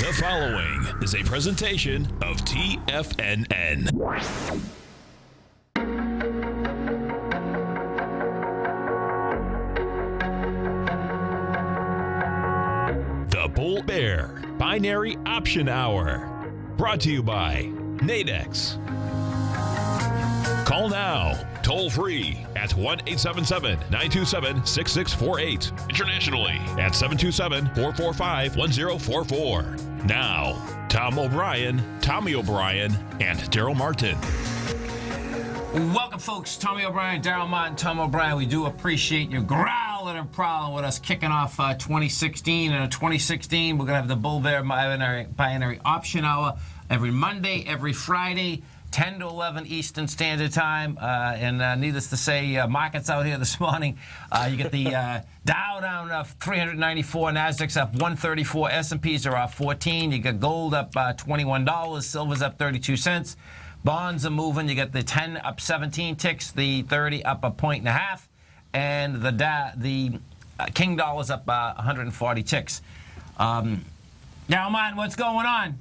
The following is a presentation of TFNN. The Bull Bear Binary Option Hour. Brought to you by Nadex. Call now, toll free at 1-877-927-6648. Internationally at 727-445-1044. Now, Tommy O'Brien, and Darrell Martin. Welcome, folks. Tommy O'Brien, Darrell Martin, Tom O'Brien. We do appreciate you growling and prowling with us, kicking off 2016. And in 2016, we're going to have the Bull Bear Binary Option Hour every Monday, every Friday, 10 to 11 Eastern Standard Time. And needless to say, markets out here this morning. You get the Dow down 394, Nasdaq's up 134, S&Ps are up 14. You got gold up $21, silver's up 32 cents. Bonds are moving. You get the 10 up 17 ticks, the 30 up a point and a half, and the King dollar's up 140 ticks. Now, man, what's going on?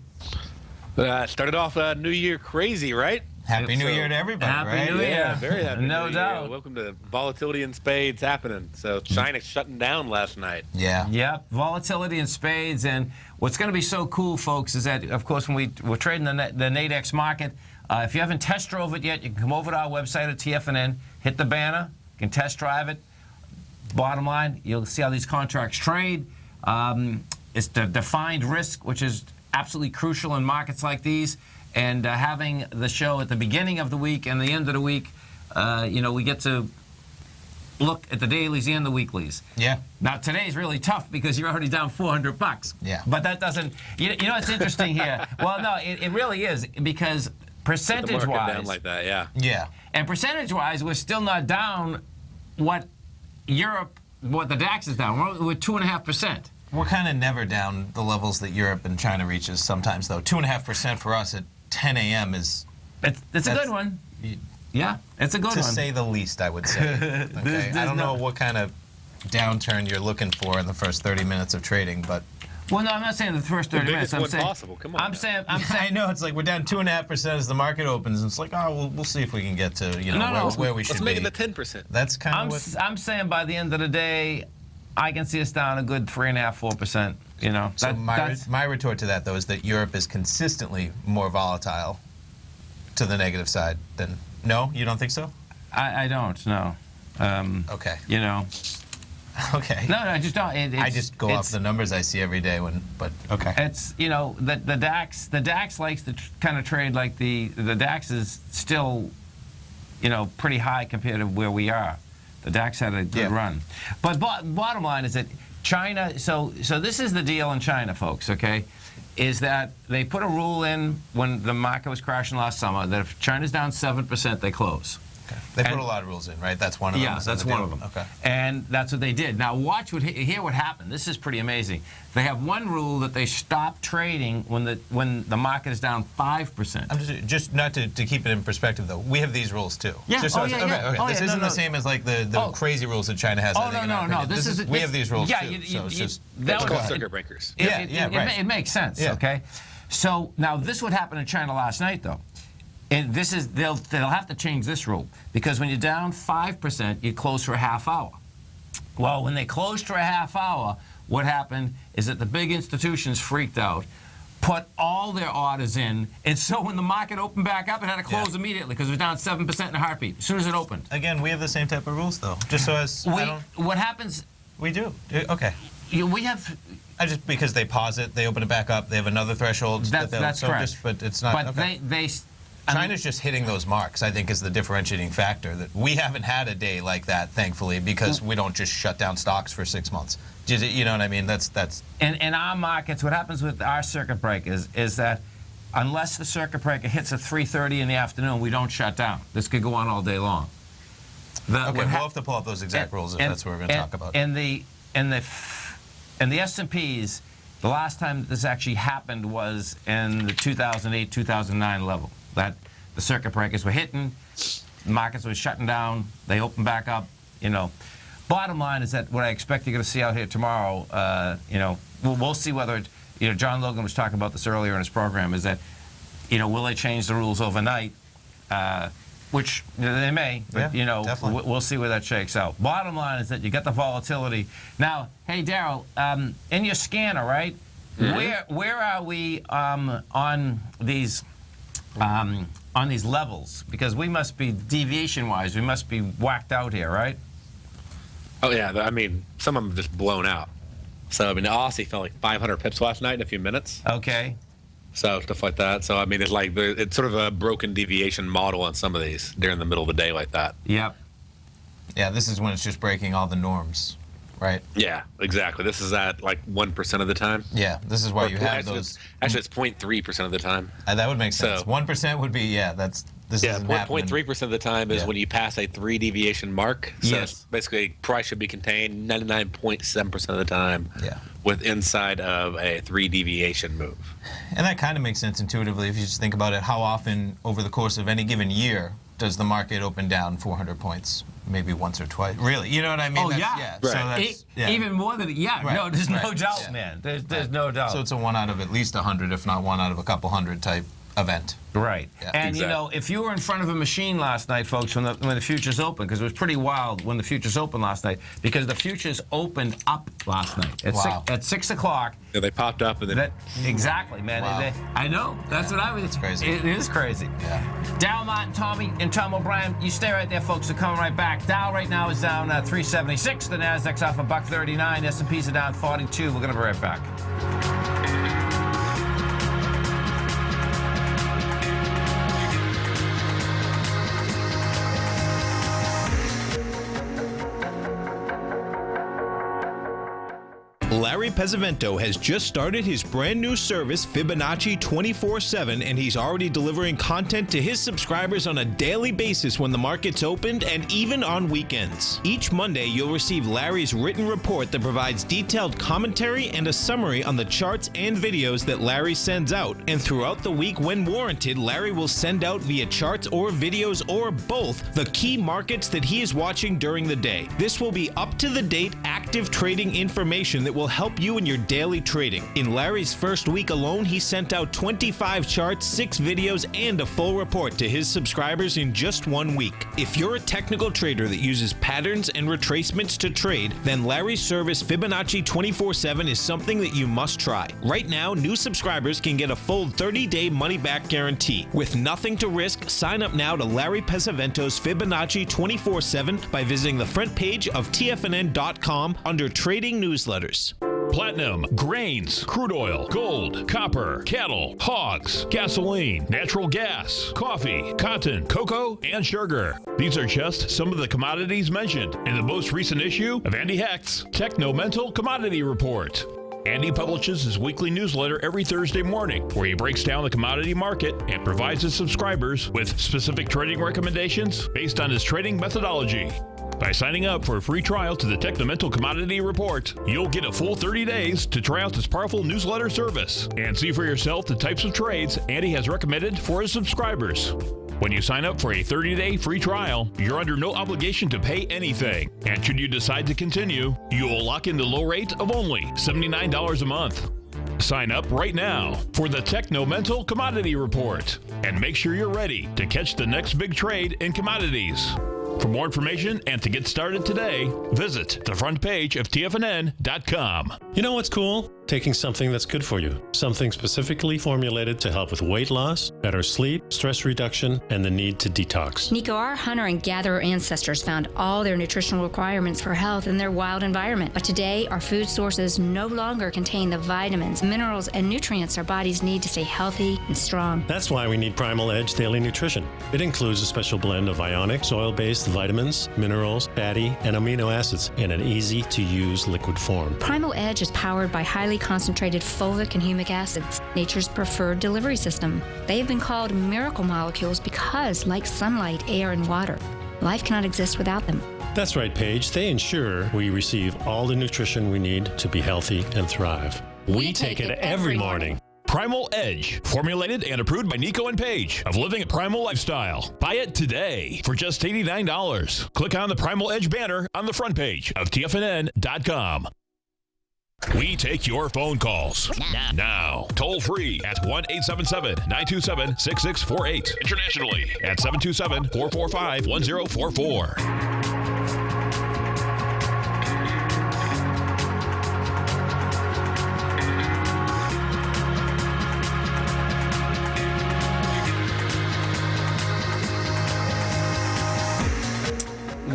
Started off New Year crazy, right? Happy New Year to everybody, Happy right? New Year. Yeah, very happy No New doubt. Year. Welcome to Volatility in Spades happening. So China shutting down last night. Yeah. Yep, volatility in spades. And what's going to be so cool, folks, is that, of course, when we're trading the Nadex market, if you haven't test drove it yet, you can come over to our website at TFNN, hit the banner, you can test drive it. Bottom line, you'll see how these contracts trade. It's the defined risk, which is absolutely crucial in markets like these. And having the show at the beginning of the week and the end of the week, we get to look at the dailies and the weeklies. Yeah. Now, today's really tough because you're already down $400. Yeah. But that doesn't, you know what's interesting here? Well, no, it really is, because percentage-wise. The market down like that, yeah. Yeah. And percentage-wise, we're still not down what the DAX is down. We're 2.5%. We're kind of never down the levels that Europe and China reaches sometimes, though. 2.5% for us at 10 a.m. is... It's a good one. Yeah, it's a good one. To say the least, I would say. Okay? I don't know what kind of downturn you're looking for in the first 30 minutes of trading, but... Well, no, I'm not saying the first 30 minutes. The I'm biggest saying one possible. Come on. I'm saying. I know, it's like we're down 2.5% as the market opens, and it's like, oh, we'll see if we can get to, where we should Let's make be. it the 10%. That's kind of what... I'm saying by the end of the day, I can see us down a good 3.5%, 4%. You know. So my retort to that, though, is that Europe is consistently more volatile to the negative side than... No? You don't think so? I don't, no. Okay. You know. Okay. No, I just don't. I just go off the numbers I see every day but okay. It's, the DAX likes to kind of trade like the DAX is still, pretty high compared to where we are. The DAX had a good run. But bottom line is that China, so this is the deal in China, folks, okay, is that they put a rule in when the market was crashing last summer that if China's down 7%, they close. Okay. They put a lot of rules in, right? That's one of them. Yeah, that's one of them. Okay. And that's what they did. Now hear what happened. This is pretty amazing. They have one rule that they stop trading when the market is down 5%. I'm just not to keep it in perspective, though. We have these rules too. Yeah. Just Okay. This isn't the same as like the crazy rules that China has. Oh, no. We have these rules too. Circuit breakers. Right. It makes sense. Yeah. Okay. So now this would happen in China last night, though. And this is they'll have to change this rule, because when you're down 5%, you close for a half hour. Well, when they closed for a half hour, what happened is that the big institutions freaked out, put all their orders in, and so when the market opened back up, it had to close immediately because it was down 7% in a heartbeat as soon as it opened. Again, we have the same type of rules, though. Just so as what happens? We do. Okay. We have. Just because they pause it, they open it back up, they have another threshold. That's correct. But it's not. But okay. China's just hitting those marks, I think, is the differentiating factor. That we haven't had a day like that, thankfully, because we don't just shut down stocks for 6 months. You know what I mean? That's. In our markets, what happens with our circuit breakers is that unless the circuit breaker hits at 3:30 in the afternoon, we don't shut down. This could go on all day long. Okay, we'll have to pull up those exact rules if that's what we're going to talk about. And the S&Ps, the last time that this actually happened was in the 2008-2009 level. That the circuit breakers were hitting, the markets were shutting down, they opened back up. Bottom line is that what I expect you're going to see out here tomorrow, we'll see whether John Logan was talking about this earlier in his program, is that, will they change the rules overnight? Which they may, but we'll see where that shakes out. Bottom line is that you get the volatility. Now, hey, Darrell, in your scanner, right? Mm-hmm. Where are we on these levels? Because we must be deviation-wise, we must be whacked out here, right? Oh yeah, I mean, some of them just blown out. So I mean, the Aussie fell like 500 pips last night in a few minutes. Okay. So stuff like that. So I mean, it's sort of a broken deviation model on some of these during the middle of the day like that. Yep. Yeah, this is when it's just breaking all the norms, right? Yeah, exactly. This is at like 1% of the time. Yeah, this is why you have those. Actually, it's 0.3% of the time. That would make sense. So, 1% would be this. Yeah, isn't happening. 0.3% of the time is when you pass a 3 deviation mark. So yes. Basically, price should be contained 99.7% of the time. Yeah. With inside of a 3 deviation move. And that kind of makes sense intuitively if you just think about it. How often over the course of any given year does the market open down 400 points? Maybe once or twice. Really? You know what I mean? Oh, yeah. Right. So that's, Even more than, right. No, there's no doubt, Yeah. man. There's no doubt. So it's a 1 out of at least 100, if not 1 out of a couple hundred type event. Right. Yeah. And, Exactly. if you were in front of a machine last night, folks, when the futures opened, because it was pretty wild when the futures opened last night, because the futures opened up last night at 6 o'clock. Yeah, they popped up and then. Exactly, man. Wow. I know. That's what I was. It's crazy. It is crazy. Yeah. Darrell Martin, Tommy, and Tom O'Brien, you stay right there, folks. They're coming right back. Dow right now is down 376. The Nasdaq's off $1.39. S&P's are down 42. We're going to be right back. Larry Pesavento has just started his brand new service, Fibonacci 24/7, and he's already delivering content to his subscribers on a daily basis when the market's opened and even on weekends. Each Monday, you'll receive Larry's written report that provides detailed commentary and a summary on the charts and videos that Larry sends out. And throughout the week, when warranted, Larry will send out via charts or videos or both the key markets that he is watching during the day. This will be up-to-the-date, active trading information that will help you in your daily trading. In Larry's first week alone, he sent out 25 charts, 6 videos, and a full report to his subscribers in just 1 week. If you're a technical trader that uses patterns and retracements to trade, then Larry's service Fibonacci 24/7 is something that you must try. Right now, new subscribers can get a full 30-day money-back guarantee. With nothing to risk, sign up now to Larry Pesavento's Fibonacci 24/7 by visiting the front page of TFNN.com under Trading Newsletters. Platinum, grains, crude oil, gold, copper, cattle, hogs, gasoline, natural gas, coffee, cotton, cocoa, and sugar. These are just some of the commodities mentioned in the most recent issue of Andy Hecht's Techno-Mental Commodity Report. Andy publishes his weekly newsletter every Thursday morning, where he breaks down the commodity market and provides his subscribers with specific trading recommendations based on his trading methodology. By signing up for a free trial to the Techno-Mental Commodity Report, you'll get a full 30 days to try out this powerful newsletter service and see for yourself the types of trades Andy has recommended for his subscribers. When you sign up for a 30-day free trial, you're under no obligation to pay anything. And should you decide to continue, you will lock in the low rate of only $79 a month. Sign up right now for the Techno-Mental Commodity Report and make sure you're ready to catch the next big trade in commodities. For more information and to get started today, visit the front page of TFNN.com. You know what's cool? Taking something that's good for you. Something specifically formulated to help with weight loss, better sleep, stress reduction, and the need to detox. Nico, our hunter and gatherer ancestors found all their nutritional requirements for health in their wild environment. But today, our food sources no longer contain the vitamins, minerals, and nutrients our bodies need to stay healthy and strong. That's why we need Primal Edge Daily Nutrition. It includes a special blend of ionic, soil-based vitamins, minerals, fatty, and amino acids in an easy-to-use liquid form. Primal Edge is powered by highly concentrated fulvic and humic acids, nature's preferred delivery system. They have been called miracle molecules because, like sunlight, air, and water, life cannot exist without them. That's right, Paige. They ensure we receive all the nutrition we need to be healthy and thrive. We take it every morning. Primal Edge, formulated and approved by Nico and Paige of Living a Primal Lifestyle. Buy it today for just $89. Click on the Primal Edge banner on the front page of TFNN.com. We take your phone calls now. Toll free at 1-877-927-6648. Internationally at 727-445-1044.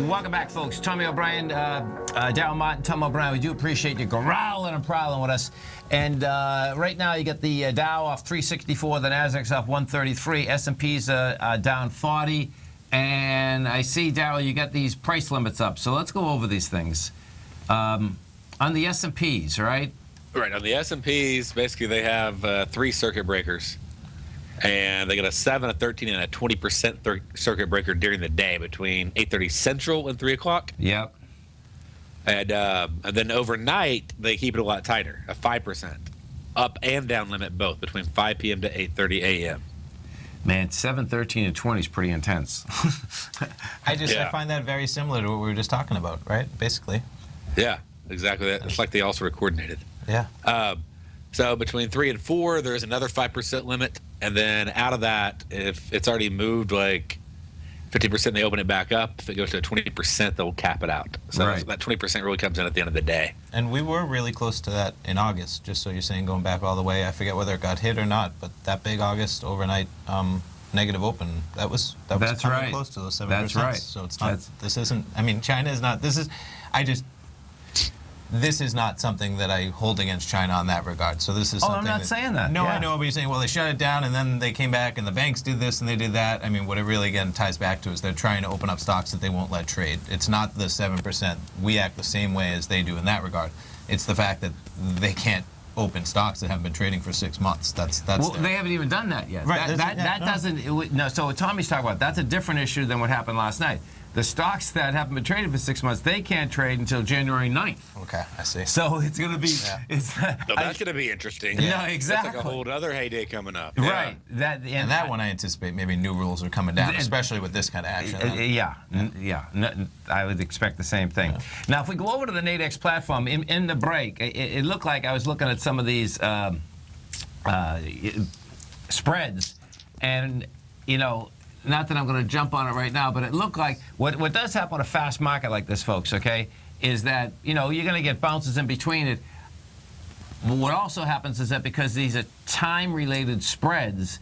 Welcome back, folks. Tommy O'Brien, Darrell Martin, Tom O'Brien. We do appreciate you growling and prowling with us. And right now, you get the Dow off 364, the Nadex off 133, S&P's down 40. And I see, Darrell, you got these price limits up. So let's go over these things. On the S&Ps, right? Right. On the S&Ps, basically, they have 3 circuit breakers. And they got a 7, a 13, and a 20% circuit breaker during the day between 8:30 Central and 3 o'clock. Yep. And then overnight, they keep it a lot tighter, a 5% up and down limit both between 5 p.m. to 8:30 a.m. Man, 7, 13, and 20 is pretty intense. I find that very similar to what we were just talking about, right? Basically. Yeah, exactly. It's like they also were coordinated. Yeah. So between 3 and 4, there's another 5% limit. And then out of that, if it's already moved like 50%, they open it back up. If it goes to 20%, they'll cap it out. So Right. that 20% really comes in at the end of the day. And we were really close to that in August, just so you're saying going back all the way. I forget whether it got hit or not, but that big August overnight negative open, that was That's coming right. close to those 7%. That's right. So it's not, this isn't, I mean, China is not, this is not something that I hold against China on that regard. So this is something I'm not saying that. No, Yeah. I know, but you're saying, well, they shut it down and then they came back and the banks did this and they did that. I mean, what it really, again, ties back to is they're trying to open up stocks that they won't let trade. It's not the 7%. We act the same way as they do in that regard. It's the fact that they can't open stocks that haven't been trading for 6 months. That's Well, they haven't even done that yet. Right, That no. doesn't. No. So what Tommy's talking about, that's a different issue than what happened last night. The stocks that haven't been traded for 6 months, they can't trade until January 9th. Okay, I see. So it's going to be. It's, So that's going to be interesting. No, exactly. That's like a whole other heyday coming up. Right. And that one I anticipate maybe new rules are coming down, especially with this kind of action. I would expect the same thing. Yeah. Now, if we go over to the Nadex platform, in the break, it looked like I was looking at some of these spreads, and, you know, not that I'm going to jump on it right now, but it looked like what does happen in a fast market like this, folks, okay, is that, you know, you're going to get bounces in between it. What also happens is that because these are time-related spreads,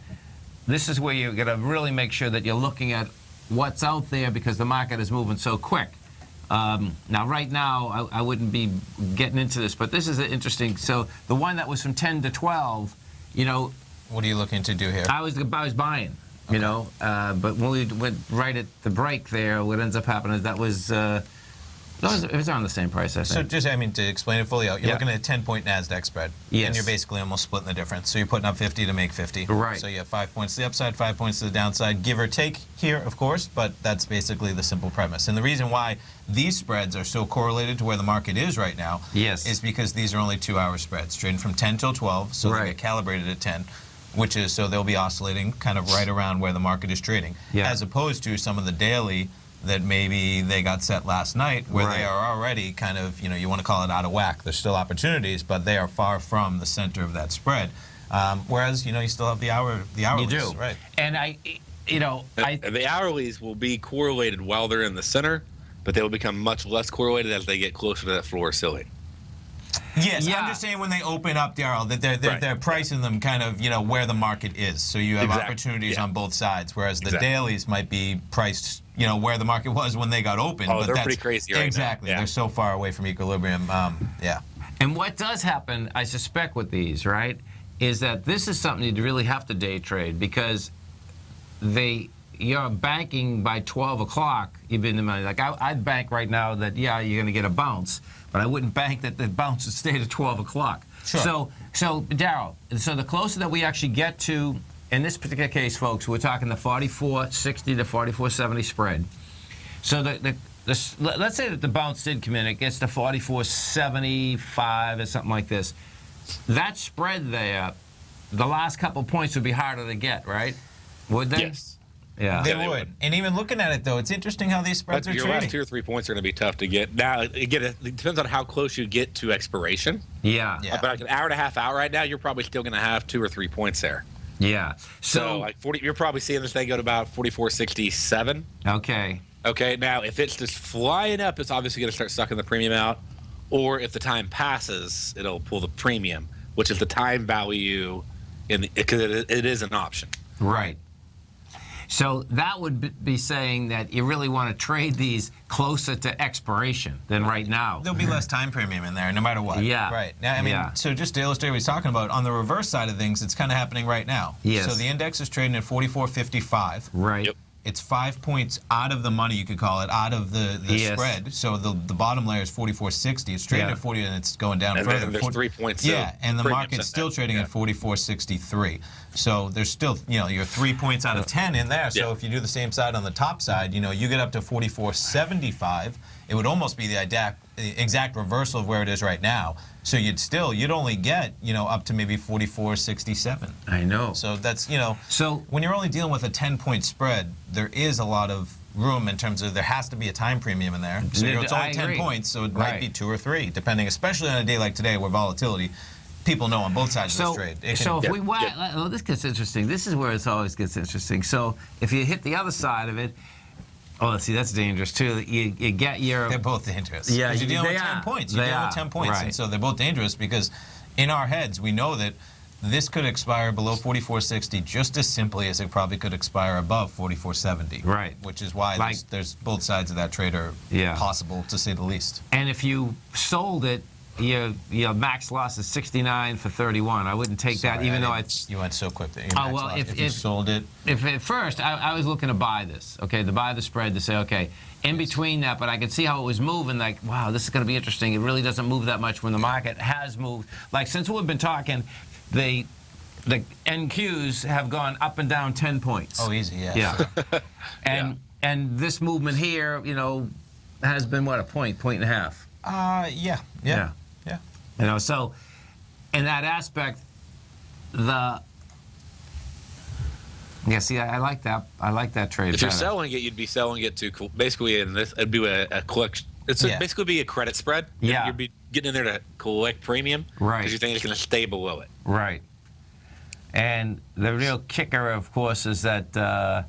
this is where you're going to really make sure that you're looking at what's out there because the market is moving so quick. Now, right now, I wouldn't be getting into this, but this is interesting. So the one that was from 10 to 12, you know. What are you looking to do here? I was buying. You know, but when we went right at the break there, what ends up happening is it was around the same price, I think. So just, I mean, to explain it fully out, you're looking at a 10-point NASDAQ spread. Yes. And you're basically almost splitting the difference. So you're putting up 50 to make 50. Right. So you have 5 points to the upside, 5 points to the downside, give or take here, of course, but that's basically the simple premise. And the reason why these spreads are so correlated to where the market is right now is because these are only 2-hour spreads, trading from 10 till 12, so they get calibrated at 10. Which is, so they'll be oscillating kind of right around where the market is trading, as opposed to some of the daily that maybe they got set last night where they are already kind of, you know, you want to call it out of whack. There's still opportunities, but they are far from the center of that spread. Whereas, you know, you still have the hourlies. You do. Right. And the hourlies will be correlated while they're in the center, but they will become much less correlated as they get closer to that floor ceiling. Yes, I'm just saying when they open up, Darrell, that they're pricing them kind of, you know, where the market is. So you have opportunities on both sides, whereas the dailies might be priced, you know, where the market was when they got open. Oh, but they're pretty crazy right now. Exactly. They're so far away from equilibrium. And what does happen, I suspect, with these, right, is that this is something you really have to day trade because you're banking by 12 o'clock, even the money. Like I'd bank right now that, you're going to get a bounce, but I wouldn't bank that the bounce would stay to 12 o'clock. Sure. So Darrell, so the closer that we actually get to, in this particular case, folks, we're talking the 44.60 to 44.70 spread. So let's say that the bounce did come in, it gets to 44.75 or something like this. That spread there, the last couple points would be harder to get, right? Would they? Yes. Yeah. They would. And even looking at it, though, it's interesting how these spreads are Your trading. last 2 or 3 points are going to be tough to get. Now, again, it depends on how close you get to expiration. Yeah. Yeah. About an hour and a half out right now, you're probably still going to have 2 or 3 points there. Yeah. So like 40, you're probably seeing this thing go to about 44.67. Okay. Okay, now if it's just flying up, it's obviously going to start sucking the premium out. Or if the time passes, it'll pull the premium, which is the time value because it is an option. Right. So that would be saying that you really want to trade these closer to expiration than right now. There'll be less time premium in there, no matter what. Yeah. Right. Now, I mean, so just to illustrate what he's talking about, on the reverse side of things, it's kind of happening right now. Yes. So the index is trading at 44.55. Right. Yep. It's 5 points out of the money, you could call it, out of the Yes. spread. So the bottom layer is 44.60. It's trading Yeah. at 40, and it's going down And further. then there's 3 points. Yeah, and the premium market's set still that. trading Yeah. at 44.63. So there's still, you're 3 points out of 10 in there. So Yeah. if you do the same side on the top side, you get up to 44.75. It would almost be the exact reversal of where it is right now. So you'd only get, up to maybe 44.67. I know. So that's, So when you're only dealing with a 10-point spread, there is a lot of room in terms of there has to be a time premium in there. So it's I only 10 agree. points, so it might Right. be 2 or 3, depending, especially on a day like today where volatility, people know on both sides of this trade. This gets interesting. This is where it always gets interesting. So if you hit the other side of it, see, that's dangerous too. You get your. They're both dangerous. Yeah, 'Cause you're dealing they with 10 are. points. You're They dealing are. with 10 points, Right. and so they're both dangerous because in our heads we know that this could expire below 44.60 just as simply as it probably could expire above 44.70. Right. Which is why there's both sides of that trade are possible, to say the least. And if you sold it, your max loss is 69 for 31. I wouldn't take that, even though you went so quick that if you sold it. If at first I was looking to buy this, to buy the spread, to say, okay, in between that, but I could see how it was moving. Like, wow, this is going to be interesting. It really doesn't move that much when the market has moved. Like, since we've been talking, the NQs have gone up and down 10 points. Oh, easy, yeah. Yeah. And this movement here, has been what, a point and a half. Yeah. So in that aspect, I like that. I like that trade. If you're selling it, you'd be selling it to basically in this. It'd be a collection. Basically be a credit spread. Yeah. You'd be getting in there to collect premium. Right. Because you think it's going to stay below it. Right. And the real kicker, of course, is that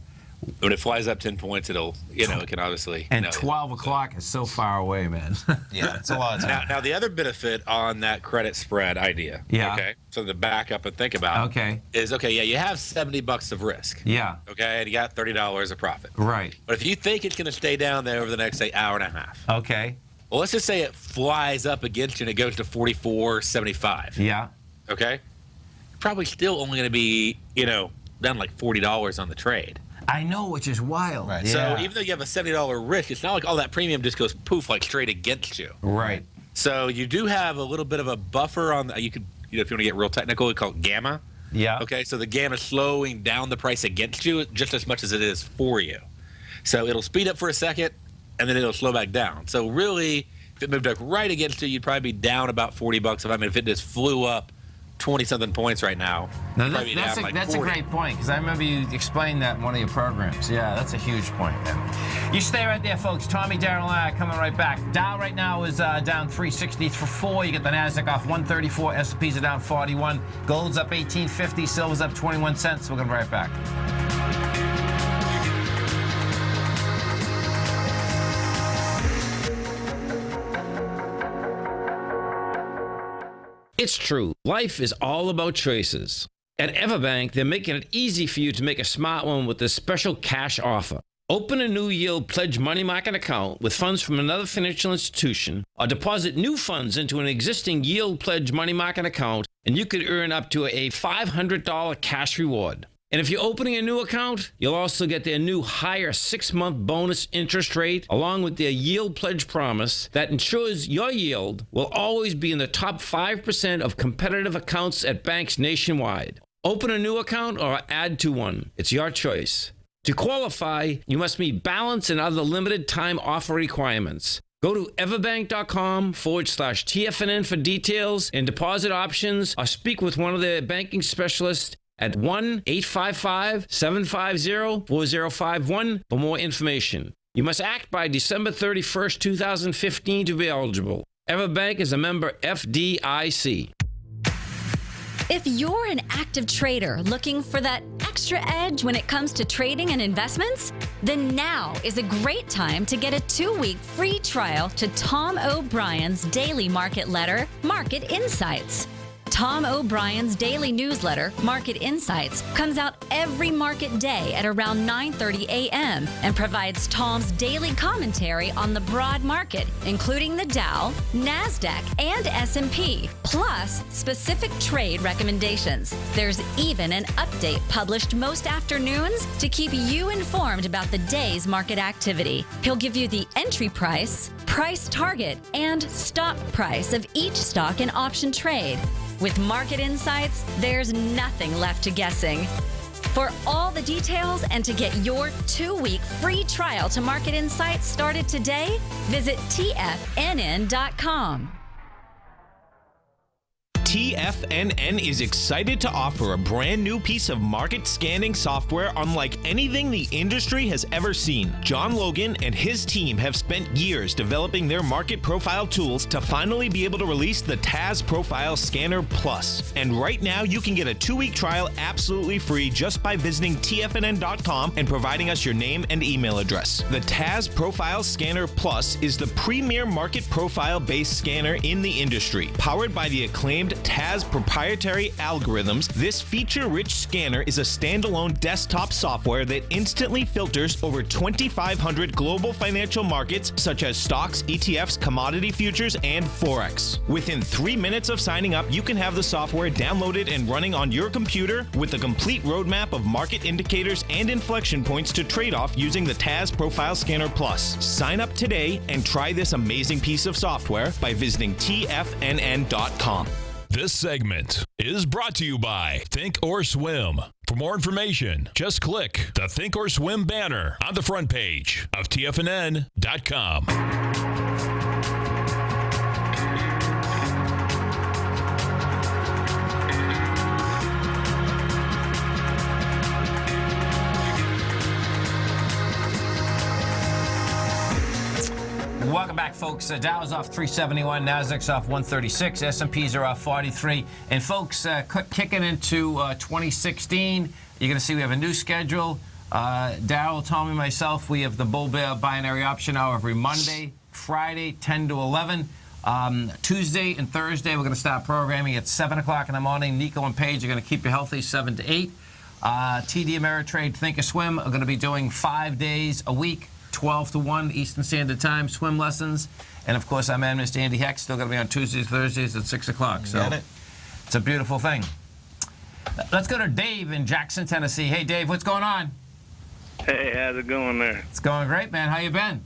when it flies up 10 points, it can obviously. And 12 o'clock is so far away, man. Yeah, it's a lot of time. Now the other benefit on that credit spread idea. Yeah. Okay. So to back up and think about. Okay. Is you have $70 of risk. Yeah. Okay, and you got $30 of profit. Right. But if you think it's going to stay down there over the next, say, hour and a half. Okay. Well, let's just say it flies up against you and it goes to 44.75. Yeah. Okay. Probably still only going to be, down like $40 on the trade. I know, which is wild. Right. So even though you have a $70 risk, it's not like all that premium just goes poof like straight against you. Right. So you do have a little bit of a buffer on you could, if you want to get real technical, we call it gamma. Yeah. Okay. So the gamma is slowing down the price against you just as much as it is for you. So it'll speed up for a second and then it'll slow back down. So really, if it moved up right against you, you'd probably be down about $40. If it just flew up 20-something points right now. Now that's a great point, because I remember you explained that in one of your programs. Yeah, that's a huge point. Man. You stay right there, folks. Tommy, Darrell, and I are coming right back. Dow right now is down 364. You get the Nasdaq off 134. S&Ps are down 41. Gold's up 18.50. Silver's up 21 cents. We're going to be right back. It's true. Life is all about choices. At Everbank, they're making it easy for you to make a smart one with this special cash offer. Open a new yield pledge money market account with funds from another financial institution, or deposit new funds into an existing yield pledge money market account, and you could earn up to a $500 cash reward. And if you're opening a new account, you'll also get their new higher 6-month bonus interest rate, along with their yield pledge promise that ensures your yield will always be in the top 5% of competitive accounts at banks nationwide. Open a new account or add to one. It's your choice. To qualify, you must meet balance and other limited time offer requirements. Go to everbank.com/TFNN for details and deposit options, or speak with one of their banking specialists at 1-855-750-4051 for more information. You must act by December 31st, 2015 to be eligible. Everbank is a member FDIC. If you're an active trader looking for that extra edge when it comes to trading and investments, then now is a great time to get a 2-week free trial to Tom O'Brien's daily market letter, Market Insights. Tom O'Brien's daily newsletter, Market Insights, comes out every market day at around 9:30 a.m. and provides Tom's daily commentary on the broad market, including the Dow, Nasdaq, and S&P, plus specific trade recommendations. There's even an update published most afternoons to keep you informed about the day's market activity. He'll give you the entry price, price target, and stop price of each stock and option trade. With Market Insights, there's nothing left to guessing. For all the details and to get your 2-week free trial to Market Insights started today, visit TFNN.com. TFNN is excited to offer a brand new piece of market scanning software unlike anything the industry has ever seen. John Logan and his team have spent years developing their market profile tools to finally be able to release the TAS Profile Scanner Plus. And right now you can get a 2-week trial absolutely free just by visiting TFNN.com and providing us your name and email address. The TAS Profile Scanner Plus is the premier market profile-based scanner in the industry. Powered by the acclaimed TAS proprietary algorithms, this feature-rich scanner is a standalone desktop software that instantly filters over 2,500 global financial markets such as stocks, ETFs, commodity futures, and Forex. Within 3 minutes of signing up, you can have the software downloaded and running on your computer with a complete roadmap of market indicators and inflection points to trade off using the TAS Profile Scanner Plus. Sign up today and try this amazing piece of software by visiting TFNN.com. This segment is brought to you by Think or Swim. For more information, just click the Think or Swim banner on the front page of TFNN.com. Welcome back, folks. Dow's off 371, Nasdaq's off 136, S&Ps are off 43. And folks, kicking into 2016, you're going to see we have a new schedule. Darrell, Tommy, myself, we have the Bull Bear Binary Option Hour every Monday, Friday, 10 to 11. Tuesday and Thursday, we're going to start programming at 7 o'clock in the morning. Nico and Paige are going to keep you healthy 7 to 8. TD Ameritrade Think or Swim are going to be doing 5 days a week. 12 to 1 Eastern Standard Time, swim lessons. And, of course, our man, Mr. Andy Heck, still going to be on Tuesdays, Thursdays at 6 o'clock. So it's a beautiful thing. Let's go to Dave in Jackson, Tennessee. Hey, Dave, what's going on? Hey, how's it going there? It's going great, man. How you been?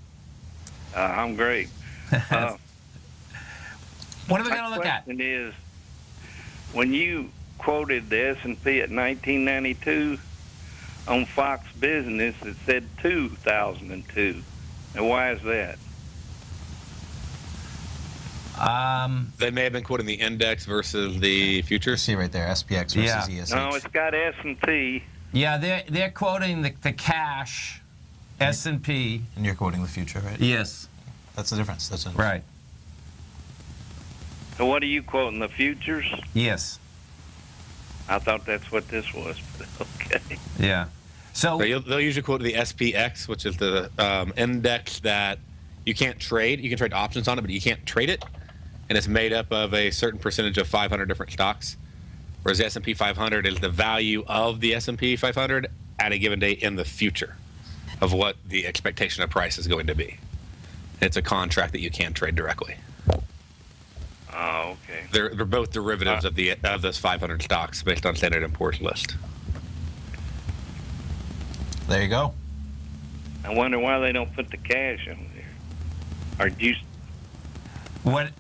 I'm great. What are we going to look at? My question is, when you quoted the S&P at 1992, on Fox Business, it said 2002. And why is that? They may have been quoting the index versus the futures. See right there, SPX versus ESH. No, it's got S&P. Yeah, they're quoting the cash S&P. And you're quoting the future, right? Yes. That's the difference. Right. So what are you quoting, the futures? Yes. I thought that's what this was, but okay. Yeah. So they'll usually quote the SPX, which is the index that you can't trade. You can trade options on it, but you can't trade it. And it's made up of a certain percentage of 500 different stocks. Whereas the S&P 500 is the value of the S&P 500 at a given date in the future of what the expectation of price is going to be. It's a contract that you can trade directly. Oh, okay. They're both derivatives of those 500 stocks based on Standard & Poor's list. There you go. I wonder why they don't put the cash on there. Or do you... What?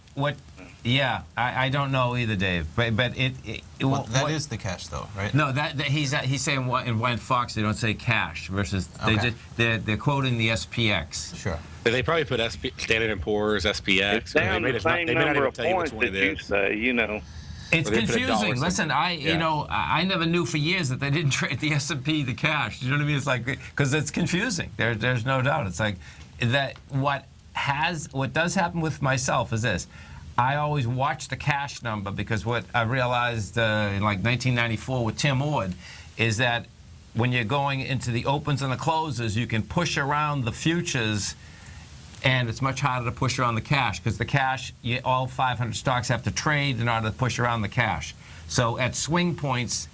Yeah, I don't know either, Dave. But that is the cash, though, right? No, that he's saying in Fox they don't say cash versus they're quoting the SPX. Sure. They probably put Standard & Poor's, SPX. It's down the same number of points that you say, you know. It's Or they put a dollar confusing. Listen, symbol. I never knew for years that they didn't trade the S&P the cash. You know what I mean? It's like, because it's confusing. There's no doubt. It's like that. What does happen with myself is this. I always watch the cash number, because what I realized in like 1994 with Tim Ord is that when you're going into the opens and the closes, you can push around the futures, and it's much harder to push around the cash, because the cash, all 500 stocks have to trade in order to push around the cash. So at swing points,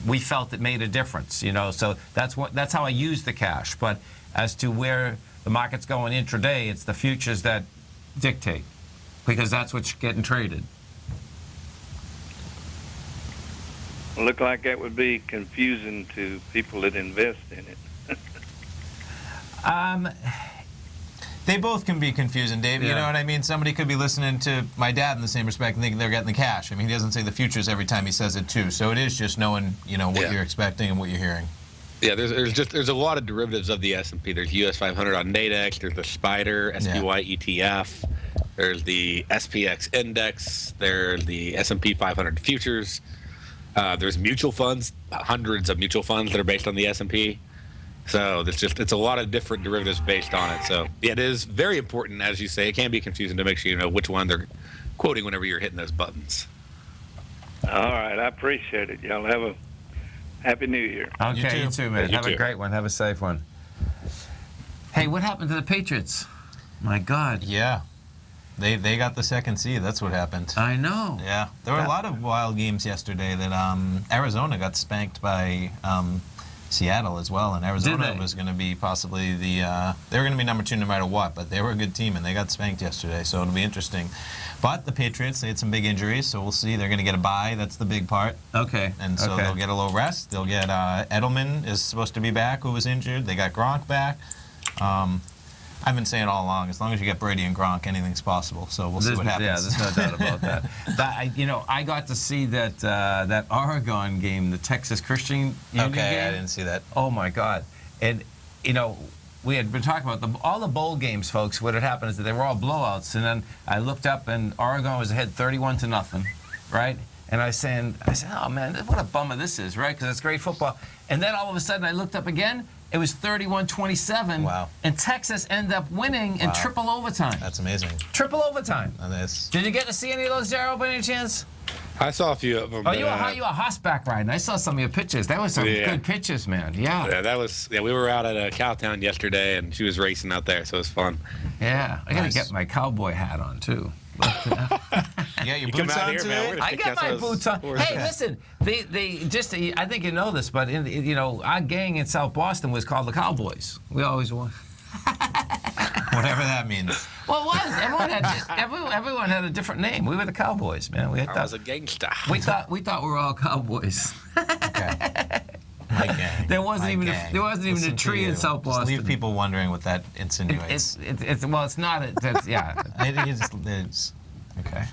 we felt it made a difference, you know. So that's how I use the cash. But as to where the market's going intraday, it's the futures that dictate, because that's what's getting traded. Look like that would be confusing to people that invest in it. They both can be confusing, Dave. Yeah. You know what I mean? Somebody could be listening to my dad in the same respect and thinking they're getting the cash. I mean, he doesn't say the futures every time he says it, too. So it is just knowing, you know, what you're expecting and what you're hearing. Yeah, there's a lot of derivatives of the S&P. There's US 500 on Nadex. There's the SPDR, SPY ETF. There's the SPX index. There's the S&P 500 futures. There's mutual funds, hundreds of mutual funds that are based on the S&P. So it's a lot of different derivatives based on it. So yeah, it is very important, as you say. It can be confusing to make sure you know which one they're quoting whenever you're hitting those buttons. All right, I appreciate it. Y'all have a Happy New Year. Okay, you too, man. You Have too. a great one. Have a safe one. Hey, what happened to the Patriots? My God. Yeah. They got the second seed. That's what happened. I know. Yeah. There were a lot of wild games yesterday that Arizona got spanked by Seattle as well, and Arizona was going to be possibly they were going to be number 2 no matter what, but they were a good team, and they got spanked yesterday, so it'll be interesting. But the Patriots, they had some big injuries, so we'll see. They're going to get a bye. That's the big part. Okay. And so they'll get a little rest. They'll get Edelman is supposed to be back, who was injured. They got Gronk back. I've been saying all along, as long as you get Brady and Gronk, anything's possible. So we'll see what happens. Yeah, there's no doubt about that. I got to see that Oregon game, the Texas Christian Union game. Okay, I didn't see that. Oh my God! And we had been talking about all the bowl games, folks. What had happened is that they were all blowouts, and then I looked up and Oregon was ahead 31-0, right? And I said, oh man, what a bummer this is, right? Because it's great football. And then all of a sudden I looked up again. It was 31-27. Wow. And Texas ended up winning in triple overtime. That's amazing. Triple overtime. Did you get to see any of those, Darrell, by any chance? I saw a few of them. Oh, you were horseback riding. I saw some of your pictures. That was some good pictures, man. Yeah. Yeah, we were out at Cowtown yesterday, and she was racing out there, so it was fun. Yeah. I got to get my cowboy hat on, too. You got your boots on today? I got my boots on. Hey, listen, I think you know this, but our gang in South Boston was called the Cowboys. We always won. Whatever that means. Well, it was. Everyone had a different name. We were the Cowboys, man. I was a gangster. We thought we were all cowboys. Okay. My gang. There wasn't even a tree in South Boston. Just leave people wondering what that insinuates. It's not. Yeah. It's okay.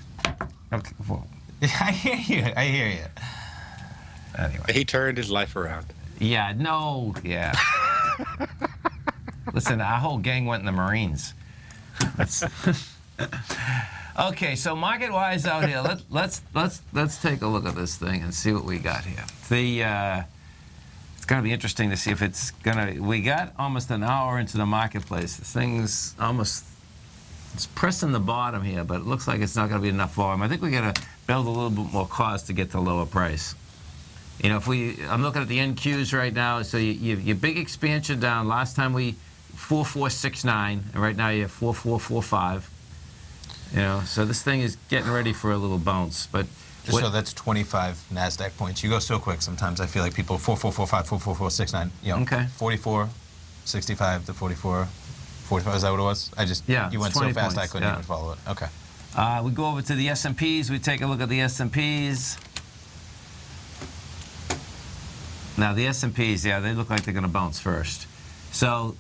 Okay. Well, I hear you. Anyway. He turned his life around. Yeah. No. Yeah. Listen, our whole gang went in the Marines. Okay, so market-wise out here, let's take a look at this thing and see what we got here. It's going to be interesting to see if it's going to. We got almost an hour into the marketplace. This thing's it's pressing the bottom here, but it looks like it's not going to be enough volume. I think we got to build a little bit more cost to get to lower price. I'm looking at the NQs right now. So your big expansion down. Last time 4469, and right now you have 4445. So this thing is getting ready for a little bounce. But so that's 25 NASDAQ points. You go so quick sometimes. I feel like people 4445, 4469. Okay. 4465 to 4445. Is that what it was? You went so fast points. I couldn't even follow it. Okay. We go over to the S&Ps. We take a look at the S&Ps. Now the S&Ps, they look like they're going to bounce first. So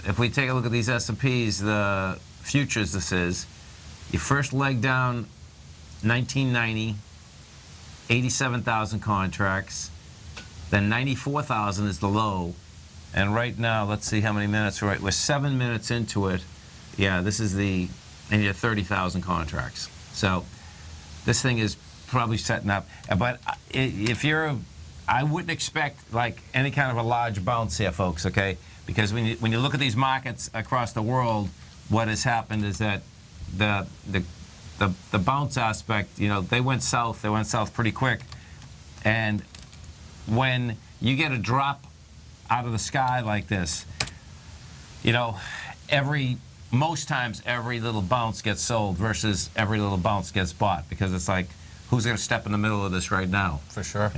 if we take a look at these S&Ps, the futures, this is your first leg down, 1990, 87,000 contracts. Then 94,000 is the low. And right now, let's see how many minutes we're 7 minutes into it. Yeah, this is and you have 30,000 contracts. So this thing is probably setting up. But I wouldn't expect like any kind of a large bounce here, folks. Okay, because when you look at these markets across the world, what has happened is that the bounce aspect, they went south. They went south pretty quick, and when you get a drop out of the sky like this, most times every little bounce gets sold versus every little bounce gets bought, because it's like, who's going to step in the middle of this right now? For sure.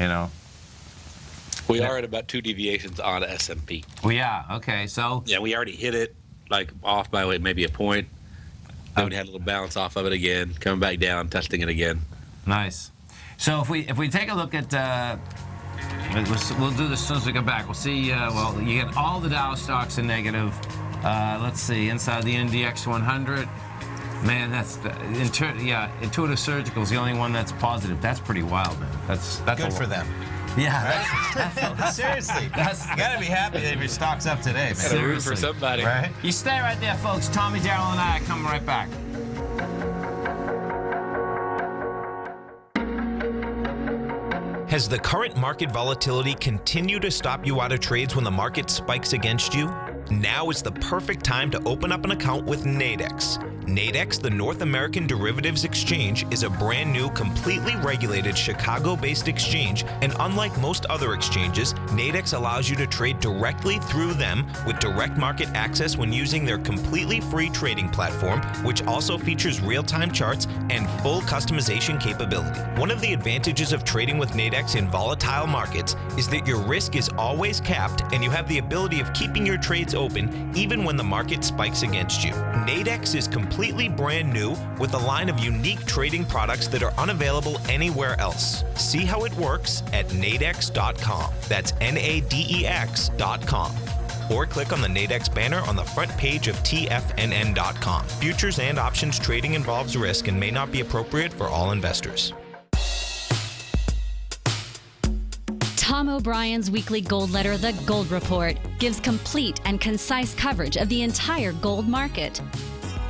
We are at about 2 deviations on S&P. We are. Okay, so. Yeah, we already hit it, like off by maybe a point. Then we had a little bounce off of it again, coming back down, testing it again. Nice. So if we take a look at, we'll do this as soon as we get back. We'll see. You get all the Dow stocks in negative. Let's see, inside the NDX 100. Man, that's Intuitive Surgical is the only one that's positive. That's pretty wild, man. That's good for them. Yeah. Seriously. You gotta be happy that your stock's up today, man. Gotta root for somebody. Right? You stay right there, folks. Tommy, Darrell, and I are coming right back. Has the current market volatility continued to stop you out of trades when the market spikes against you? Now is the perfect time to open up an account with Nadex. Nadex, the North American Derivatives Exchange, is a brand new, completely regulated Chicago-based exchange, and unlike most other exchanges, Nadex allows you to trade directly through them with direct market access when using their completely free trading platform, which also features real-time charts and full customization capability. One of the advantages of trading with Nadex in volatile markets is that your risk is always capped and you have the ability of keeping your trades open even when the market spikes against you. Nadex is completely brand new with a line of unique trading products that are unavailable anywhere else. See how it works at nadex.com. That's NADEX.com. Or click on the Nadex banner on the front page of TFNN.com. Futures and options trading involves risk and may not be appropriate for all investors. Tom O'Brien's weekly gold letter, The Gold Report, gives complete and concise coverage of the entire gold market.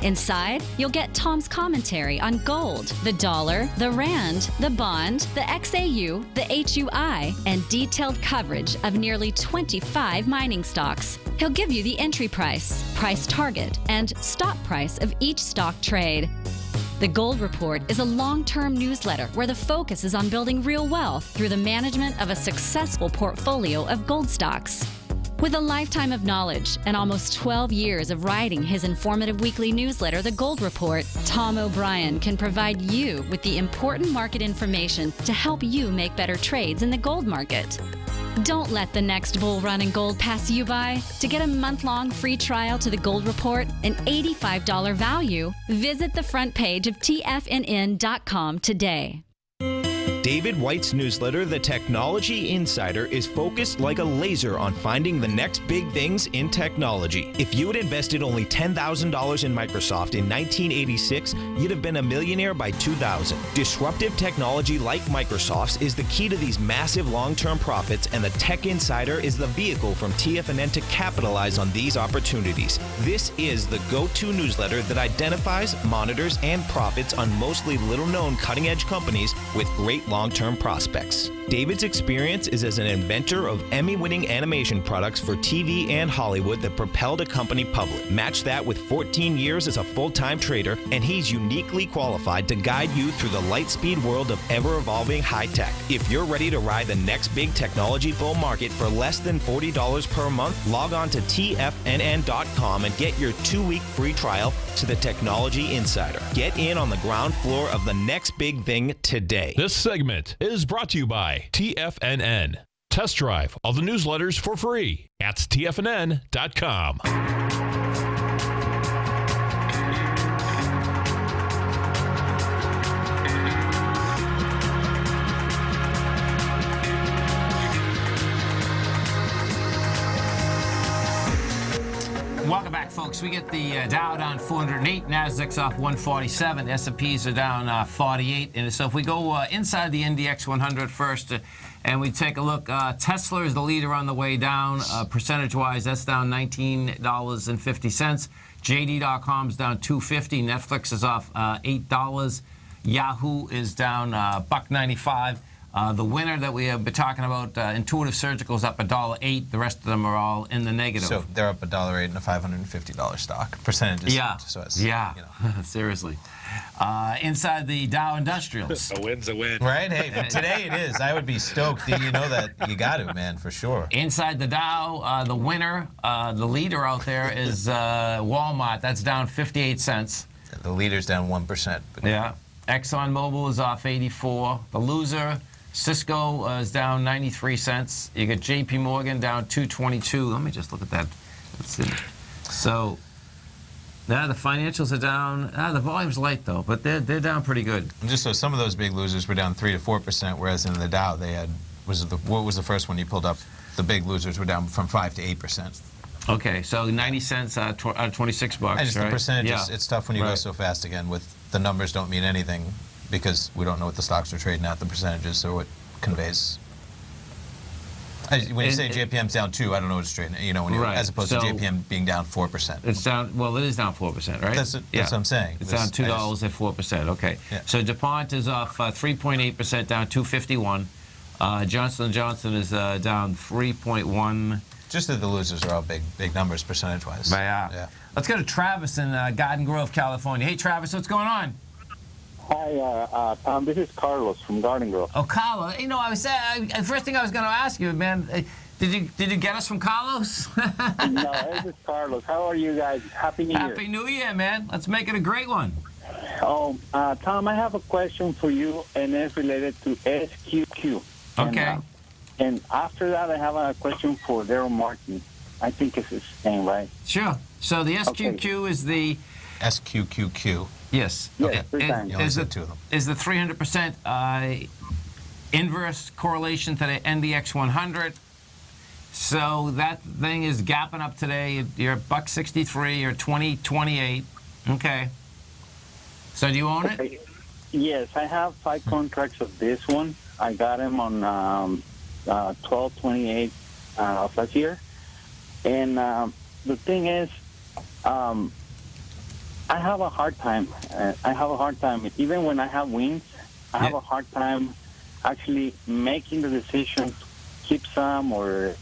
Inside, you'll get Tom's commentary on gold, the dollar, the rand, the bond, the XAU, the HUI, and detailed coverage of nearly 25 mining stocks. He'll give you the entry price, price target, and stop price of each stock trade. The Gold Report is a long-term newsletter where the focus is on building real wealth through the management of a successful portfolio of gold stocks. With a lifetime of knowledge and almost 12 years of writing his informative weekly newsletter, The Gold Report, Tom O'Brien can provide you with the important market information to help you make better trades in the gold market. Don't let the next bull run in gold pass you by. To get a month-long free trial to The Gold Report, an $85 value, visit the front page of TFNN.com today. David White's newsletter, The Technology Insider, is focused like a laser on finding the next big things in technology. If you had invested only $10,000 in Microsoft in 1986, you'd have been a millionaire by 2000. Disruptive technology like Microsoft's is the key to these massive long-term profits, and the Tech Insider is the vehicle from TFNN to capitalize on these opportunities. This is the go-to newsletter that identifies, monitors, and profits on mostly little-known cutting-edge companies with great long-term prospects. David's experience is as an inventor of Emmy-winning animation products for TV and Hollywood that propelled a company public. Match that with 14 years as a full-time trader, and he's uniquely qualified to guide you through the light-speed world of ever-evolving high-tech. If you're ready to ride the next big technology bull market for less than $40 per month, log on to TFNN.com and get your 2-week free trial to the Technology Insider. Get in on the ground floor of the next big thing today. This segment is brought to you by TFNN. Test drive all the newsletters for free at TFNN.com. Welcome back, folks. We get the Dow down 408, Nasdaq's off 147, S&Ps are down 48. And so if we go inside the NDX 100 first, and we take a look, Tesla is the leader on the way down. Percentage-wise, that's down $19.50. JD.com's down $2.50. Netflix is off $8. Yahoo is down $1.95. The winner that we have been talking about, Intuitive Surgical, is up $1.08. The rest of them are all in the negative. So they're up $1.08 in a $550 stock. Percentages. Yeah. So it's, Seriously. Inside the Dow Industrials. A win's a win. Right? Hey, today it is. I would be stoked. You know that you got to, man, for sure. Inside the Dow, the winner, the leader out there is Walmart. That's down 58 cents. The leader's down 1%. Yeah. ExxonMobil is off 84. The loser, Cisco, is down 93 cents. You got JP Morgan down 222. Let me just look at that. Let's see. So, now the financials are down. The volume's light, though, but they're down pretty good. And just so some of those big losers were down 3 to 4%, whereas in the Dow they had, what was the first one you pulled up? The big losers were down from 5 to 8%. Okay, so 90 cents out of $26, And just right? the percentages, Yeah. it's tough when you go Right. so fast again. With the numbers don't mean anything because we don't know what the stocks are trading at, the percentages, so it conveys. When you say JPM's down 2, I don't know what it's trading at, when you, Right. as opposed to JPM being down 4%. It's down, well, it is down 4%, right? That's what I'm saying. It's down $2 at 4%, okay. Yeah. So DuPont is off 3.8%, down 251. Johnson & Johnson is down 3.1. Just that the losers are all big numbers percentage-wise. Yeah. Let's go to Travis in Garden Grove, California. Hey, Travis, what's going on? Hi, Tom. This is Carlos from Garden Grove. Oh, Carlos. The first thing I was going to ask you, man, did you get us from Carlos? No, this is Carlos. How are you guys? Happy New Year. Happy New Year, man. Let's make it a great one. Oh, Tom, I have a question for you, and it's related to SQQ. Okay. And after that, I have a question for Darrell Martin. I think it's his name, right? Sure. So the SQQ is the... SQQQ. Yes. Yes, Okay. 3 times. You only said 2 of them. Is the 300% inverse correlation to the NDX 100. So that thing is gapping up today. You're $1.63 or 20.28. Okay. So do you own it? Yes, I have 5 contracts of this one. I got them on 12/28 of last year. And the thing is, I have a hard time. Even when I have wins, I have a hard time actually making the decision to keep some or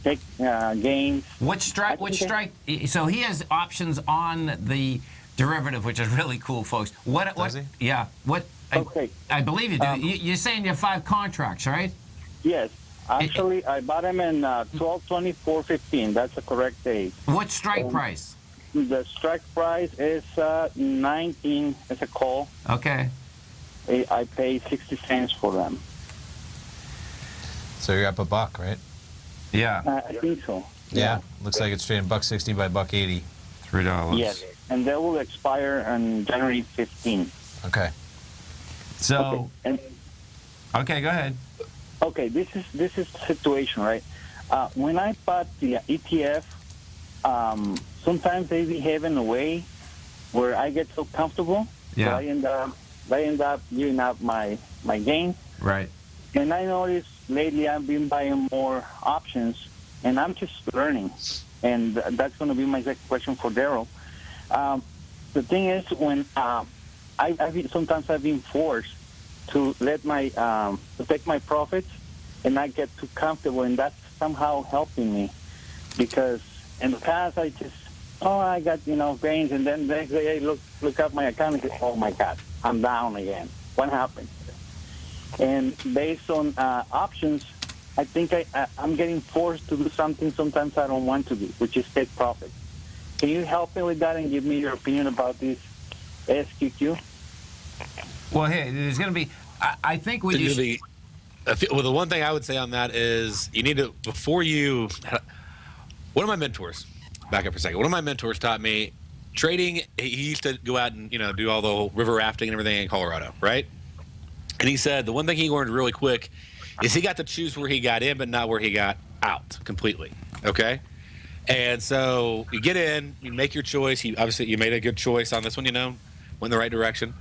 take gains. Which strike? So he has options on the derivative, which is really cool, folks. Does he? Yeah. Okay. I believe you do. You're saying you have 5 contracts, right? Yes. Actually, I bought them in 12/24/15. That's the correct date. What strike price? The strike price is 19. It's a call. Okay. I pay 60 cents for them. So you're up $1, right? Yeah. I think so. Yeah. Looks like it's trading $1.60 by $1.80. $3. Yes. And they will expire on January 15. Okay. So. Okay, go ahead. Okay, this is the situation, right? When I bought the ETF, sometimes they behave in a way where I get so comfortable that I end up giving up my gain. Right. And I noticed lately I've been buying more options, and I'm just learning. And that's going to be my second question for Darrell. The thing is, when sometimes I've been forced to let to take my profits, and I get too comfortable, and that's somehow helping me, because in the past I just I got gains, and then the next day I look up my account and say, oh my God, I'm down again. What happened? And based on options, I think I'm getting forced to do something sometimes I don't want to do, which is take profit. Can you help me with that and give me your opinion about this SQQ? Well, hey, there's going to be. I think what you. Well, the one thing I would say on that is you need to, before you. One of my mentors, back up for a second. One of my mentors taught me trading. He used to go out and do all the river rafting and everything in Colorado, right? And he said the one thing he learned really quick is he got to choose where he got in, but not where he got out completely. Okay. And so you get in, you make your choice. Obviously you made a good choice on this one, went in the right direction.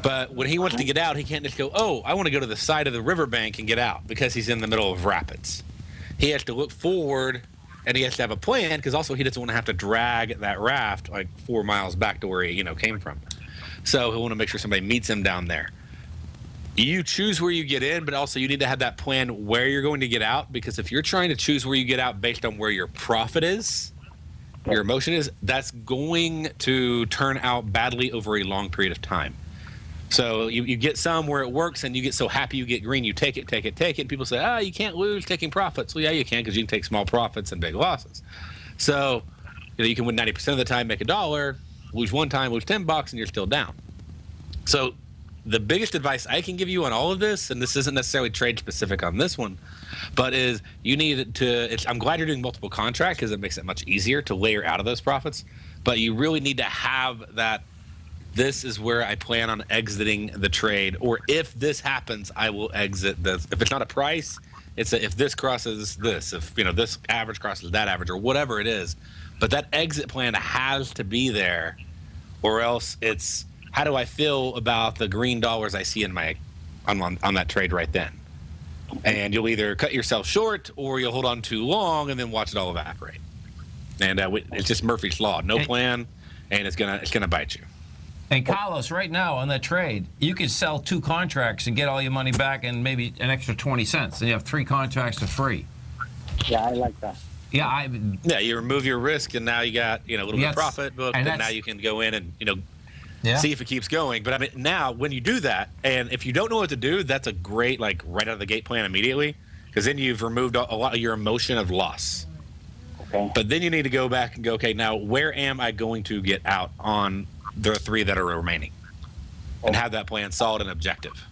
But when he wants to get out, he can't just go, I want to go to the side of the riverbank and get out, because he's in the middle of rapids. He has to look forward, and he has to have a plan, because also he doesn't want to have to drag that raft like 4 miles back to where he came from. So he'll want to make sure somebody meets him down there. You choose where you get in, but also you need to have that plan where you're going to get out, because if you're trying to choose where you get out based on where your profit is, your emotion is, that's going to turn out badly over a long period of time. So you get some where it works and you get so happy you get green, you take it. And people say, you can't lose taking profits. Well, yeah, you can, because you can take small profits and big losses. So you can win 90% of the time, make $1, lose one time, lose $10, and you're still down. So the biggest advice I can give you on all of this, and this isn't necessarily trade specific on this one, but is you need to, I'm glad you're doing multiple contracts because it makes it much easier to layer out of those profits, but you really need to have that, this is where I plan on exiting the trade, or if this happens, I will exit this. If it's not a price, it's if this crosses this, if this average crosses that average, or whatever it is. But that exit plan has to be there, or else it's, how do I feel about the green dollars I see in my on that trade right then? And you'll either cut yourself short, or you'll hold on too long and then watch it all evaporate. And it's just Murphy's law. No plan, and it's gonna bite you. And Carlos, right now on that trade, you could sell 2 contracts and get all your money back and maybe an extra 20 cents, and you have 3 contracts for free. Yeah, I like that. Yeah, you remove your risk, and now you got a little bit of profit booked, and now you can go in and see if it keeps going. But I mean, now when you do that, and if you don't know what to do, that's a great right out of the gate plan immediately, because then you've removed a lot of your emotion of loss. Okay. But then you need to go back and go, okay, now where am I going to get out on the 3 that are remaining, and have that plan solid and objective.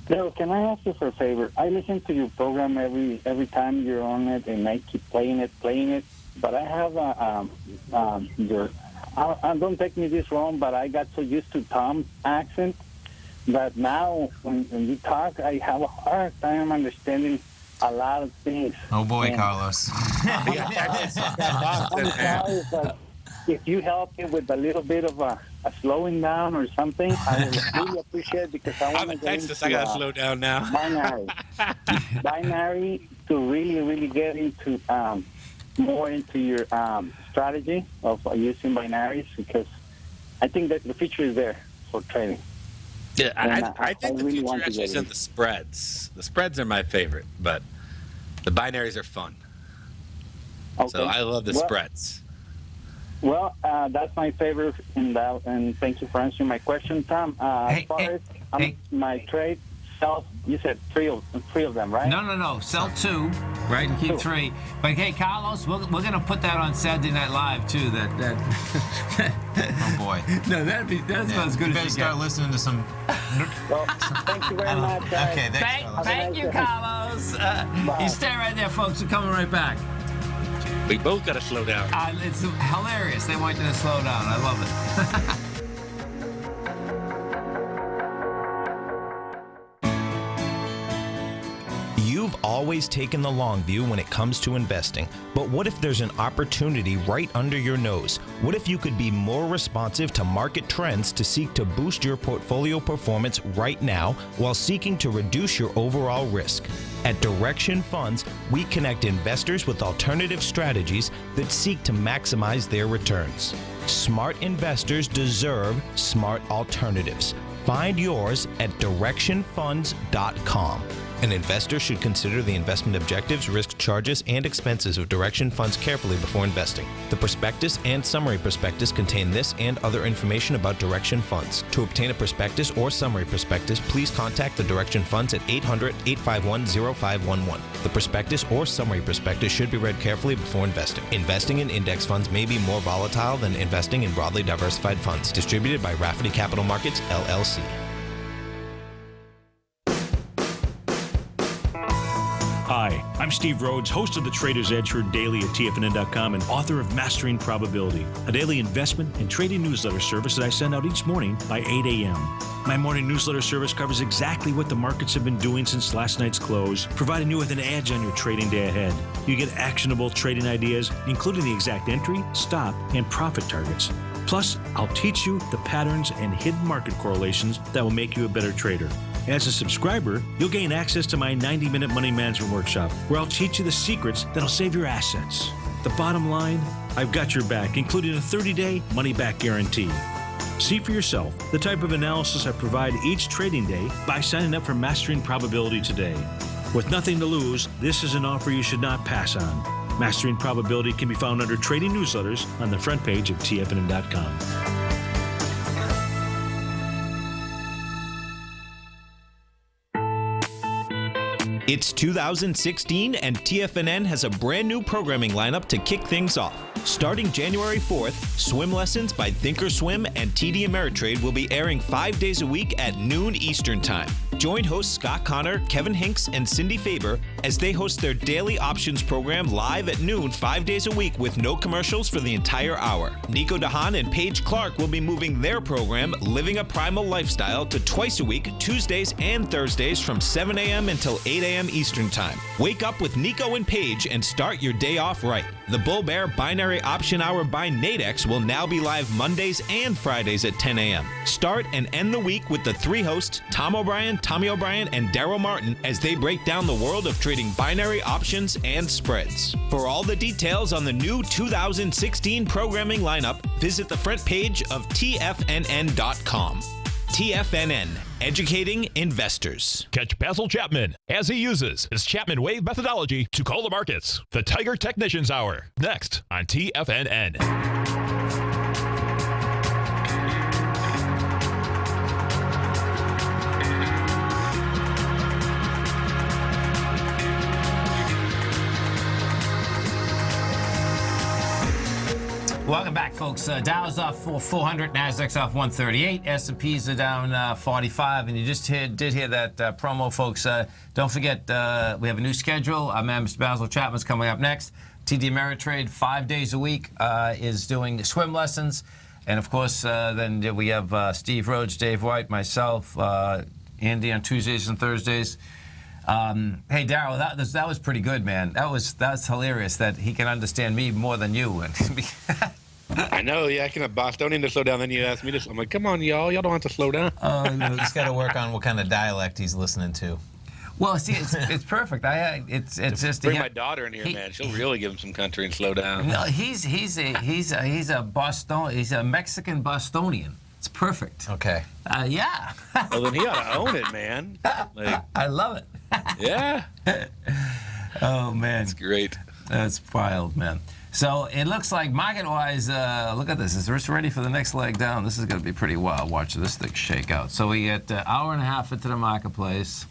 Daryl, can I ask you for a favor? I listen to your program every time you're on it, and I keep playing it. But I have don't take me this wrong, but I got so used to Tom's accent that now when you talk, I have a hard time understanding a lot of things. Oh boy, Carlos. I'm sorry, but if you help me with a little bit of a slowing down or something, I would really appreciate it, because I want to get into I got to slow down now. Binary to really get into more into your strategy of using binaries, because I think that the future is there for trading. Yeah, I think the future actually is in the spreads. The spreads are my favorite, but the binaries are fun. Okay. So I love the spreads. Well, that's my favorite in that, and thank you for answering my question, Tom. As far as my trade, you said three of them, right? No. Sell 2, right, and keep 3. But hey, Carlos, we're going to put that on Saturday Night Live too. That. Oh boy. No, that's about as good as you better start listening to some. Well, thank you very much. Okay, thanks. Thank you, Carlos. You stay right there, folks. We're coming right back. We both got to slow down. It's hilarious. They want you to slow down. I love it. You've always taken the long view when it comes to investing, but what if there's an opportunity right under your nose? What if you could be more responsive to market trends to seek to boost your portfolio performance right now while seeking to reduce your overall risk? At Direction Funds, we connect investors with alternative strategies that seek to maximize their returns. Smart investors deserve smart alternatives. Find yours at directionfunds.com. An investor should consider the investment objectives, risk charges, and expenses of Direction Funds carefully before investing. The prospectus and summary prospectus contain this and other information about Direction Funds. To obtain a prospectus or summary prospectus, please contact the Direction Funds at 800-851-0511. The prospectus or summary prospectus should be read carefully before investing. Investing in index funds may be more volatile than investing in broadly diversified funds. Distributed by Rafferty Capital Markets, LLC. Hi, I'm Steve Rhodes, host of the Trader's Edge, heard daily at TFNN.com and author of Mastering Probability, a daily investment and trading newsletter service that I send out each morning by 8 a.m. My morning newsletter service covers exactly what the markets have been doing since last night's close, providing you with an edge on your trading day ahead. You get actionable trading ideas, including the exact entry, stop, and profit targets. Plus, I'll teach you the patterns and hidden market correlations that will make you a better trader. As a subscriber, you'll gain access to my 90-minute money management workshop, where I'll teach you the secrets that'll save your assets. The bottom line, I've got your back, including a 30-day money-back guarantee. See for yourself the type of analysis I provide each trading day by signing up for Mastering Probability today. With nothing to lose, this is an offer you should not pass on. Mastering Probability can be found under Trading Newsletters on the front page of TFNN.com. It's 2016 and TFNN has a brand new programming lineup to kick things off. Starting January 4th, Swim Lessons by Thinkorswim and TD Ameritrade will be airing 5 days a week at noon Eastern Time. Join hosts Scott Connor, Kevin Hinks, and Cindy Faber as they host their daily options program live at noon 5 days a week with no commercials for the entire hour. Nico DeHaan and Paige Clark will be moving their program, Living a Primal Lifestyle, to twice a week, Tuesdays and Thursdays from 7 a.m. until 8 a.m. Eastern Time. Wake up with Nico and Paige and start your day off right. The Bull Bear Binary Option Hour by Nadex will now be live Mondays and Fridays at 10 a.m. Start and end the week with the three hosts, Tom O'Brien, Tommy O'Brien, and Darrell Martin, as they break down the world of trading binary options and spreads. For all the details on the new 2016 programming lineup, visit the front page of TFNN.com. TFNN, educating investors. Catch Basil Chapman as he uses his Chapman Wave methodology to call the markets. The Tiger Technicians Hour, next on TFNN. Welcome back, folks. Dow's off 400, Nasdaq's off 138, S&Ps are down 45, and you just did hear that promo, folks. Don't forget, we have a new schedule. Our man, Mr. Basil Chapman's coming up next. TD Ameritrade, 5 days a week, is doing swim lessons. And, of course, then we have Steve Rhodes, Dave White, myself, Andy on Tuesdays and Thursdays. Hey, Darrell, that was pretty good, man. That's hilarious that he can understand me more than you. I know, yeah, I can have Bostonian to slow down. Then you ask me this. I'm like, come on, y'all don't have to slow down. Oh, no, he's got to work on what kind of dialect he's listening to. Well, see, it's perfect. It's just bring my daughter in here, man. She'll really give him some country and slow down. No, he's a Mexican Bostonian. It's perfect. Okay. Yeah. Well, then he ought to own it, man. Like, I love it. Yeah. Oh man, that's great. That's wild, man. So it looks like market-wise, look at this. Is this ready for the next leg down? This is going to be pretty wild. Watch this thing shake out. So we get an hour and a half into the marketplace.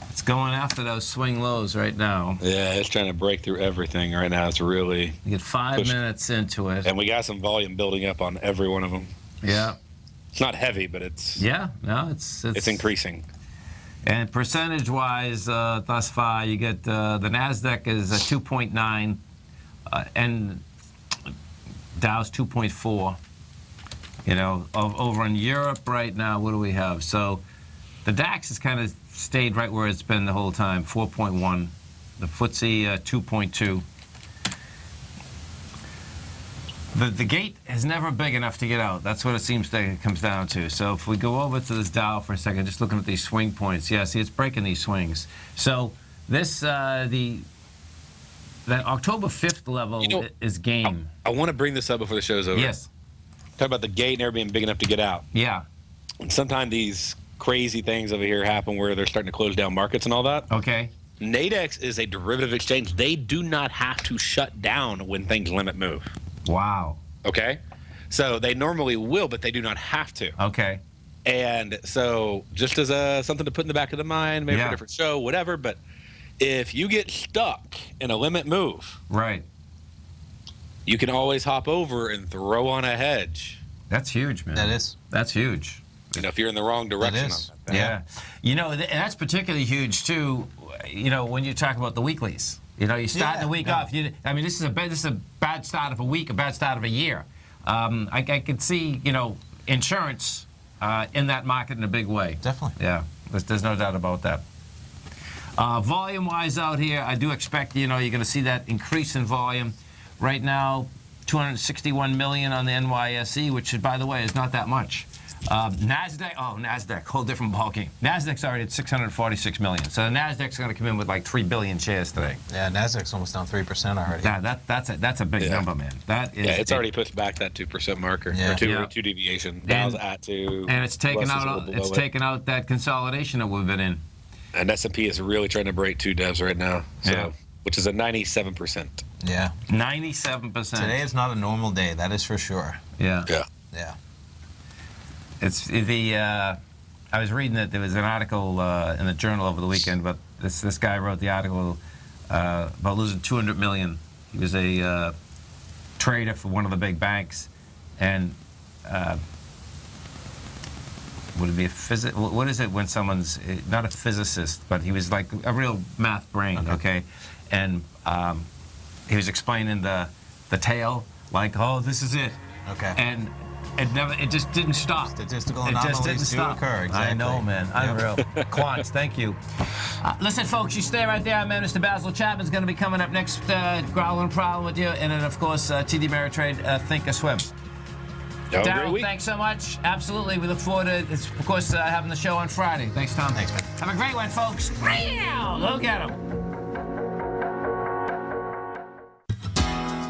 It's going after those swing lows right now. Yeah, it's trying to break through everything right now. It's really. You get 5 minutes into it. And we got some volume building up on every one of them. Yeah. It's not heavy, but it's. Yeah, no, it's increasing. And percentage-wise, thus far, you get the Nasdaq is 2.9, and Dow's 2.4. You know, over in Europe right now, what do we have? So the DAX has kind of stayed right where it's been the whole time, 4.1. The FTSE 2.2. The gate is never big enough to get out. That's what it seems to it comes down to. So if we go over to this Dow for a second, just looking at these swing points. Yeah, see, it's breaking these swings. So this, that October 5th level is game. I want to bring this up before the show's over. Yes. Talk about the gate never being big enough to get out. Yeah. And sometimes these crazy things over here happen where they're starting to close down markets and all that. Okay. Nadex is a derivative exchange. They do not have to shut down when things limit move. Wow. Okay? So they normally will, but they do not have to. Okay. And so just as something to put in the back of the mind, maybe for a different show, whatever, but if you get stuck in a limit move, right, you can always hop over and throw on a hedge. That's huge, man. That is. That's huge. You know, if you're in the wrong direction. That is. On that. Yeah. You know, and that's particularly huge, too, you know, when you talk about the weeklies. You know, you start the week off. I mean, this is a bad start of a week, a bad start of a year. I could see, you know, insurance in that market in a big way. Definitely. Yeah, there's no doubt about that. Volume-wise out here, I do expect, you know, you're going to see that increase in volume. Right now, 261 million on the NYSE, which, by the way, is not that much. NASDAQ, whole different ballgame. NASDAQ's already at 646 million. So the NASDAQ's going to come in with like 3 billion shares today. Yeah, NASDAQ's almost down 3% already. That's a big number, man. That is. Yeah, it's already pushed back that 2% marker, or two deviation. Dow's at 2. And it's taken out that consolidation that we've been in. And S&P is really trying to break 2 devs right now. So, which is a 97%. Yeah. 97%. Today is not a normal day, that is for sure. Yeah. Yeah. Yeah. It's the. I was reading that there was an article in the Journal over the weekend, but this guy wrote the article about losing $200 million. He was a trader for one of the big banks, and would it be a what is it when someone's not a physicist, but he was like a real math brain, okay? And he was explaining the tale, like, oh, this is it, okay, and it just didn't stop. Statistical anomalies do occur. Exactly. I know, man. Unreal. Quants, thank you. Listen, folks, you stay right there. Man, Mr. Basil Chapman's going to be coming up next, growling problem with you, and then of course TD Ameritrade, Think or Swim. Darrell, thanks so much. Absolutely. We look forward to, of course, having the show on Friday. Thanks, Tom. Thanks, man. Have a great one, folks. Look at him.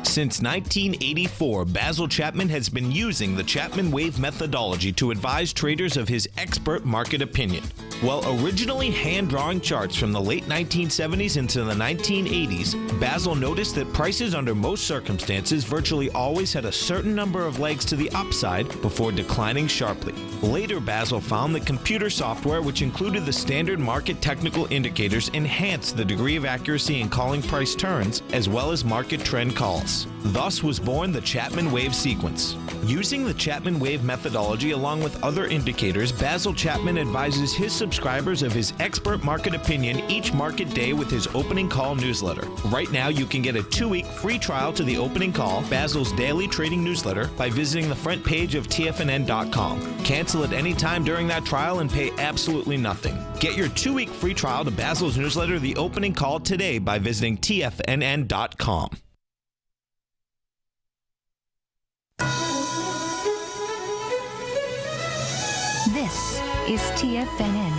Since 1984, Basil Chapman has been using the Chapman Wave methodology to advise traders of his expert market opinion. While originally hand-drawing charts from the late 1970s into the 1980s, Basil noticed that prices under most circumstances virtually always had a certain number of legs to the upside before declining sharply. Later, Basil found that computer software, which included the standard market technical indicators, enhanced the degree of accuracy in calling price turns, as well as market trend calls. Thus was born the Chapman Wave sequence. Using the Chapman Wave methodology along with other indicators, Basil Chapman advises his subscribers of his expert market opinion each market day with his opening call newsletter. Right now, you can get a 2-week free trial to the opening call, Basil's daily trading newsletter, by visiting the front page of TFNN.com. Cancel at any time during that trial and pay absolutely nothing. Get your 2-week free trial to Basil's newsletter, The Opening Call, today by visiting TFNN.com. This is TFNN.